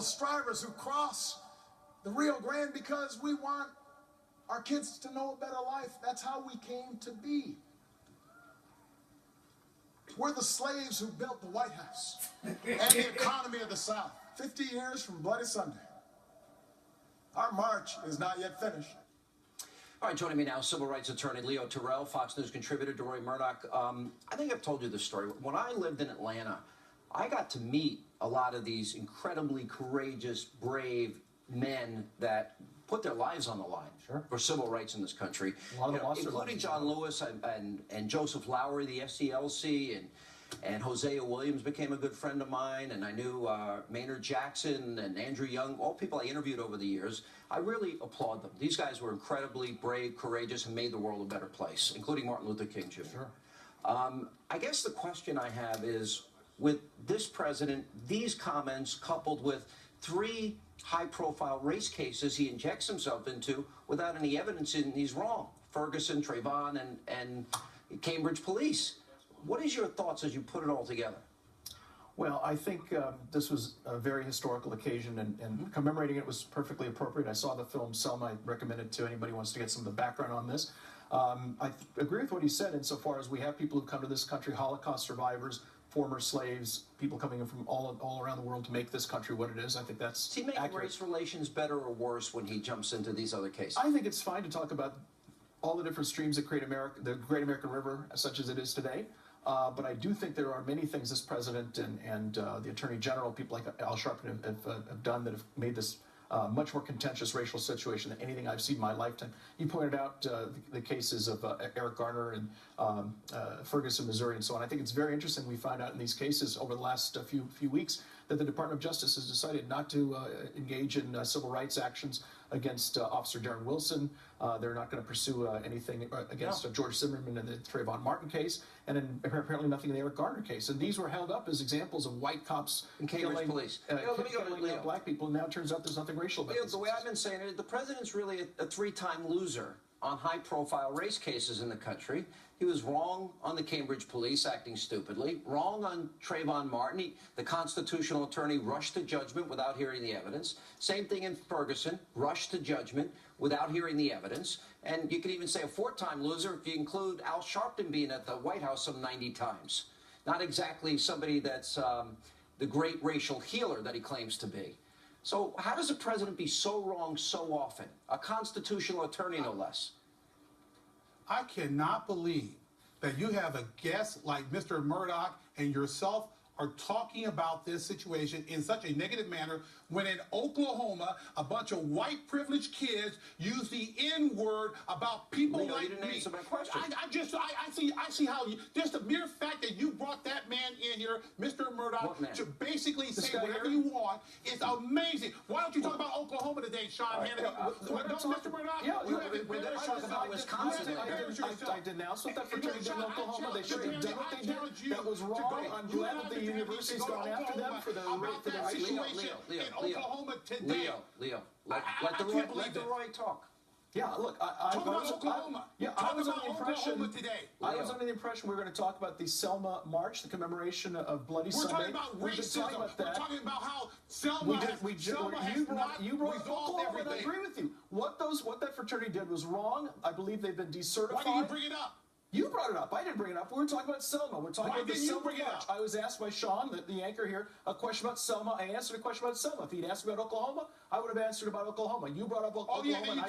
those strivers who cross the Rio Grande because we want our kids to know a better life. That's how we came to be. We're the slaves who built the White House and the economy of the South. 50 years from Bloody Sunday. Our march is not yet finished. All right, joining me now, civil rights attorney Leo Terrell, Fox News contributor DeRoy Murdock. I think I've told you this story. When I lived in Atlanta, I got to meet a lot of these incredibly courageous, brave men that put their lives on the line for civil rights in this country, including John Lewis and Joseph Lowery, the SCLC, and Hosea Williams became a good friend of mine, and I knew Maynard Jackson and Andrew Young, all people I interviewed over the years. I really applaud them. These guys were incredibly brave, courageous, and made the world a better place, including Martin Luther King Jr. I guess the question I have is, with this president, these comments coupled with 3 high-profile race cases he injects himself into without any evidence in he's wrong, Ferguson, Trayvon, and Cambridge police. What is your thoughts as you put it all together? Well, I think this was a very historical occasion, and commemorating it was perfectly appropriate. I saw the film Selma. I recommend it to anybody who wants to get some of the background on this. I agree with what he said insofar as we have people who come to this country, Holocaust survivors, former slaves, people coming in from all around the world to make this country what it is. I think that's Is he making race relations better or worse when he jumps into these other cases? I think it's fine to talk about all the different streams that create America, the Great American River, such as it is today. But I do think there are many things this president and the Attorney General, people like Al Sharpton, have done that have made this much more contentious racial situation than anything I've seen in my lifetime. You pointed out the cases of Eric Garner and Ferguson, Missouri, and so on. I think it's very interesting we find out in these cases over the last few weeks that the Department of Justice has decided not to engage in civil rights actions against Officer Darren Wilson. They're not going to pursue anything against George Zimmerman in the Trayvon Martin case, and then apparently nothing in the Eric Garner case. And these were held up as examples of white cops killing black people, and now it turns out there's nothing racial about this. The way I've been saying it, the president's really a 3-time loser on high-profile race cases in the country. He was wrong on the Cambridge police acting stupidly, wrong on Trayvon Martin. The constitutional attorney rushed to judgment without hearing the evidence. Same thing in Ferguson, rushed to judgment without hearing the evidence. And you could even say a 4-time loser if you include Al Sharpton being at the White House some 90 times. Not exactly somebody that's the great racial healer that he claims to be. So how does a president be so wrong so often? A constitutional attorney, no less. I cannot believe that you have a guest like Mr. Murdoch and yourself are talking about this situation in such a negative manner when in Oklahoma, a bunch of white privileged kids use the N-word about people Leo, like you didn't me. answer my question. I see how you, just the mere fact that you brought that man in here, Mr. Murdoch, to basically say whatever you want is amazing. Why don't you talk about Oklahoma today, Sean Hannity? Mr. Murdoch, you have embarrassed talk about Wisconsin. I denounced what that fraternity did in Oklahoma. They should have done what they did. That was wrong. I'm glad that the university's gone after them for their situation in Oklahoma today. Leo, let the Roy talk. Yeah, look, I was under the impression we were going to talk about the Selma March, the commemoration of Bloody Sunday. We're talking about racism. We're talking about how Selma has not resolved everything. I agree with you. What that fraternity did was wrong. I believe they've been decertified. Why did you bring it up? You brought it up. I didn't bring it up. We were talking about Selma. We're talking about the Selma March. I was asked by Sean, the anchor here, a question about Selma. I answered a question about Selma. If he'd asked about Oklahoma, I would have answered about Oklahoma. You brought up Oklahoma, and I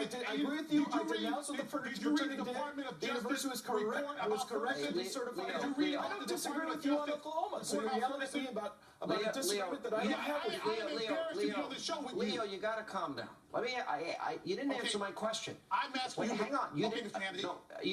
didn't. I agree with you. I denounced what the fraternity did. The university was correct. It was correctly certified. I don't disagree with you on Oklahoma. So you're yelling at me about a disagreement that I don't have with you. Leo, you got to calm down. You didn't answer my question. I'm asking you. Hang on. You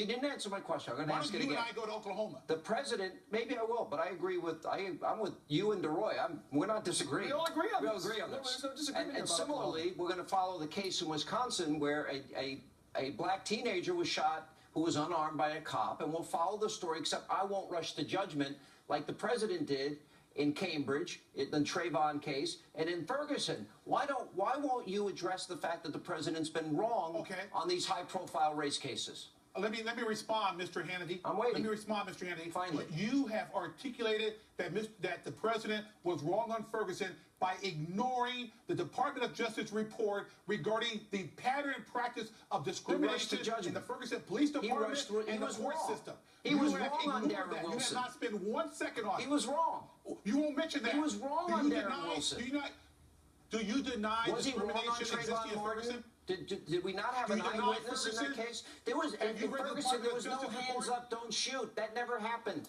didn't answer my question. I'm going to ask it again. Why don't you and I go to Oklahoma? The president, maybe I will, but I agree with, I'm with you and DeRoy. We're not disagreeing. We all agree on this. We all agree on this. There's no disagreement and similarly, we're going to follow the case in Wisconsin where a black teenager was shot who was unarmed by a cop, and we'll follow the story, except I won't rush to judgment like the president did in Cambridge, in the Trayvon case, and in Ferguson. Why won't you address the fact that the president's been wrong on these high-profile race cases? let me respond, Mr. Hannity. I'm waiting. Let me respond, Mr. Hannity. Finally. You have articulated that the president was wrong on Ferguson by ignoring the Department of Justice report regarding the pattern and practice of discrimination in the Ferguson Police Department and the court system. He was wrong on Darren that. Wilson. You have not spent 1 second on it. He was wrong. You won't mention that. He was wrong on Darren Wilson. Do you deny Was he wrong on discrimination existing Trayvon in Martin? Ferguson? Did we not have an eyewitness in that case? There was, in you read the Ferguson, there was no Department of Justice hands report? up, don't shoot. That never happened.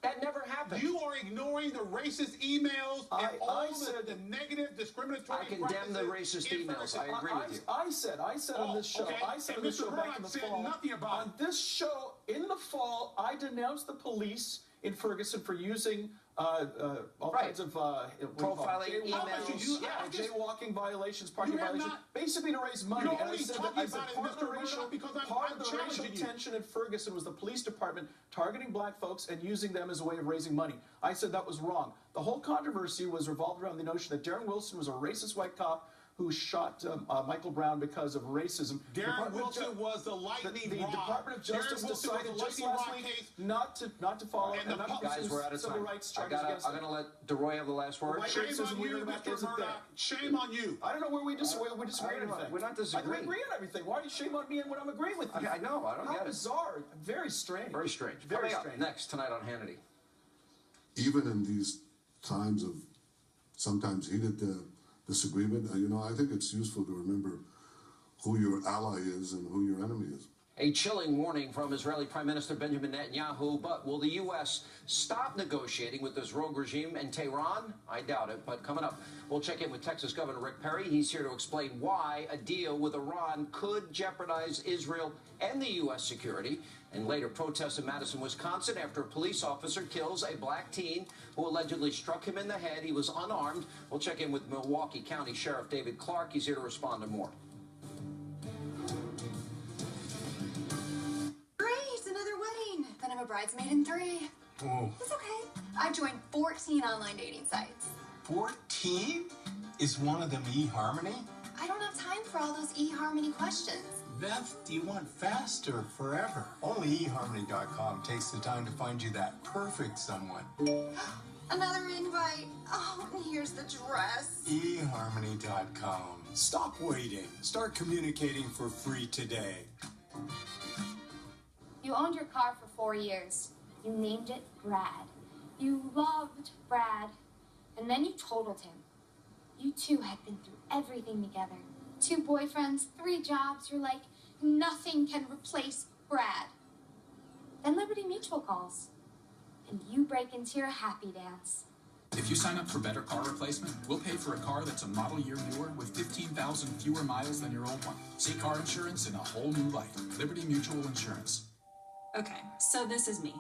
That never happened. You are ignoring the racist emails and all the negative discriminatory I condemn the racist in emails. Ferguson. I agree with you. I said on this show, okay. I said And on this Mr. show back in Murdoch the said fall. nothing about on this show in the fall, I denounced the police in Ferguson for using all kinds of profiling emails. jaywalking violations, parking You have violations, not- basically to raise money. You're And I only said that talking I said about it, part of Mr. the Murdoch, racial, because I'm part of the challenging racial you. tension in Ferguson was the police department targeting black folks and using them as a way of raising money. I said that was wrong. The whole controversy was revolved around the notion that Darren Wilson was a racist white cop who shot Michael Brown because of racism. Darren Wilson was the lightning The rod. Department of Justice Darren Wilson was decided the just lightning last rod week case. not to follow And the not to public- Guys, we're out of civil time. rights I'm charges against going to let DeRoy have the last word. White Shame racism on we you, learned about Mr. isn't there. Murdoch. Shame on you. I don't know where we disagree. We disagree on everything. We're not I disagreeing. agree on everything. Why do you shame on me and when I'm agreeing with you? I know. I don't How get it. bizarre. Very strange. Very strange. Very Coming up strange. next tonight on Hannity. Even in these times of sometimes heated disagreement, I think it's useful to remember who your ally is and who your enemy is. A chilling warning from Israeli Prime Minister Benjamin Netanyahu. But will the U.S. stop negotiating with this rogue regime in Tehran? I doubt it. But coming up, we'll check in with Texas Governor Rick Perry. He's here to explain why a deal with Iran could jeopardize Israel and the U.S. security. And later, protests in Madison, Wisconsin after a police officer kills a black teen who allegedly struck him in the head. He was unarmed. We'll check in with Milwaukee County Sheriff David Clark. He's here to respond to more. Great, another wedding. Then I'm a bridesmaid in 3. Oh, It's okay. I've joined 14 online dating sites. 14? Is one of them eHarmony? I don't have time for all those eHarmony questions. Beth, do you want fast or forever? Only eHarmony.com takes the time to find you that perfect someone. Another invite. Oh, and here's the dress. eHarmony.com. Stop waiting. Start communicating for free today. You owned your car for 4 years. You named it Brad. You loved Brad. And then you totaled him. You two had been through everything together. 2 boyfriends, 3 jobs. You're like, nothing can replace Brad. Then Liberty Mutual calls. And you break into your happy dance. If you sign up for Better Car Replacement, we'll pay for a car that's a model year newer with 15,000 fewer miles than your old one. See car insurance in a whole new light. Liberty Mutual Insurance. Okay, so this is me.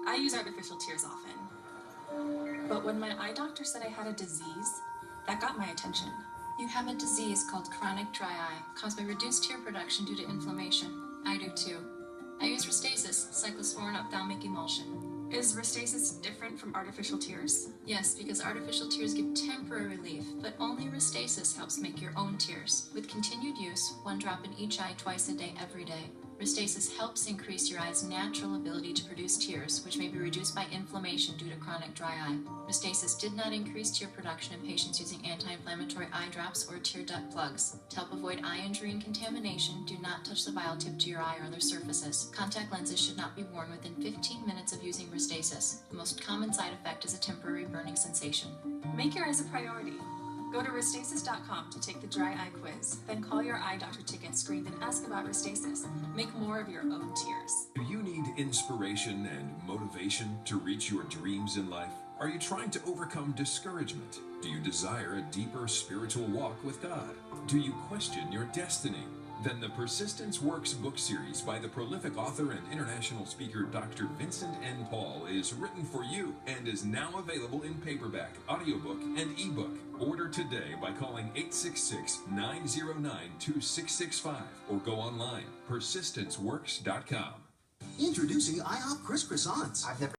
I use artificial tears often. But when my eye doctor said I had a disease, that got my attention. You have a disease called chronic dry eye, caused by reduced tear production due to inflammation. I do too. I use Restasis, cyclosporin ophthalmic emulsion. Is Restasis different from artificial tears? Yes, because artificial tears give temporary relief, but only Restasis helps make your own tears. With continued use, 1 drop in each eye twice a day, every day. Restasis helps increase your eye's natural ability to produce tears, which may be reduced by inflammation due to chronic dry eye. Restasis did not increase tear production in patients using anti-inflammatory eye drops or tear duct plugs. To help avoid eye injury and contamination, do not touch the vial tip to your eye or other surfaces. Contact lenses should not be worn within 15 minutes of using Restasis. The most common side effect is a temporary burning sensation. Make your eyes a priority. Go to Restasis.com to take the dry eye quiz. Then call your eye doctor to get screened and ask about Restasis. Make more of your own tears. Do you need inspiration and motivation to reach your dreams in life? Are you trying to overcome discouragement? Do you desire a deeper spiritual walk with God? Do you question your destiny? Then the Persistence Works book series by the prolific author and international speaker Dr. Vincent N. Paul is written for you and is now available in paperback, audiobook, and ebook. Order today by calling 866-909-2665 or go online, persistenceworks.com. Introducing IHOP Crisp Croissants. I've never